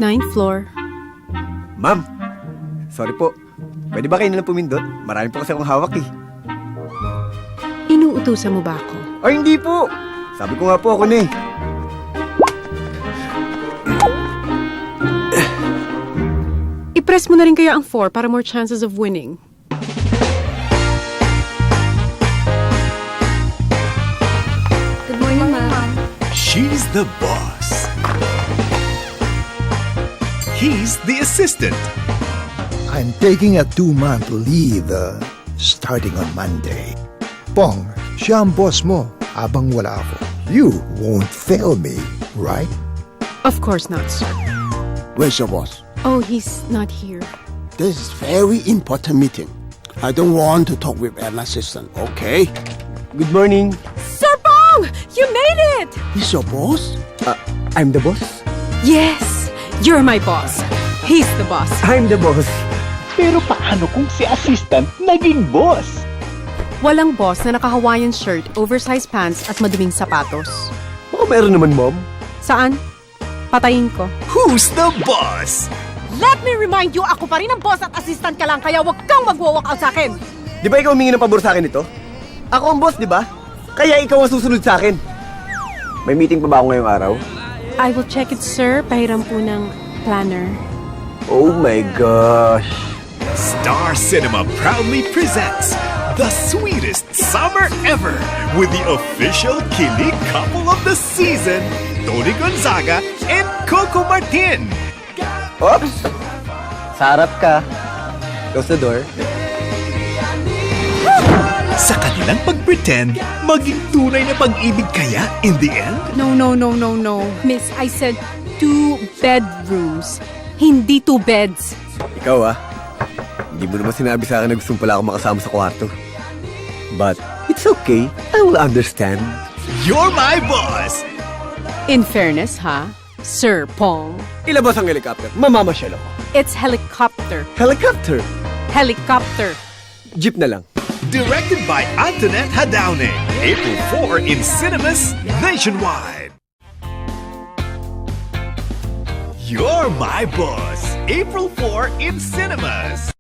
Ninth floor. Ma'am, sorry po. Pwede ba kayo nalang pumindot? Marami po kasi akong hawak eh. Inuutusan mo ba ako? Ay, hindi po. Sabi ko nga po ako na eh. I-press mo na rin kaya ang 4 para more chances of winning. Good morning, ma'am. She's the boss. He's the assistant. I'm taking a 2-month leave starting on Monday. Pong, siya ang boss mo habang wala ako. You won't fail me, right? Of course not, sir. Where's your boss? Oh, he's not here. This is very important meeting. I don't want to talk with an assistant, okay? Good morning. Sir Pong! You made it! He's your boss? I'm the boss. Yes! You're my boss. He's the boss. I'm the boss. Pero paano kung si assistant naging boss? Walang boss na naka-Hawaiian shirt, oversized pants at maduming sapatos. Baka meron naman, ma'am. Saan? Patayin ko. Who's the boss? Let me remind you, ako pa rin ang boss at assistant ka lang, kaya wag kang mag-walk out sa akin. Di ba ikaw humingi ng pabor sa akin ito? Ako ang boss, di ba? Kaya ikaw ang susunod sa akin. May meeting pa ba ako ngayong araw? I will check it, sir. Pahiram po ng planner. Oh my gosh. Star Cinema proudly presents the sweetest summer ever with the official kilig couple of the season, Tony Gonzaga and Coco Martin. Oops! Sa harap ka. Close the door. Sa kanilang pag-pretend, maging tunay na pag-ibig kaya in the end? No. Miss, I said 2 bedrooms. Hindi 2 beds. Ikaw hindi mo naman sinabi sa akin na gusto mo pala ako makasama sa kwarto. But it's okay. I will understand. You're my boss! In fairness, ha? Sir Pong. Ilabas ang helicopter. Mamamasyal ako. It's helicopter. Helicopter? Helicopter. Jeep na lang. Directed by Antoinette Hadaune. April 4 in cinemas nationwide. You're my boss. April 4 in cinemas.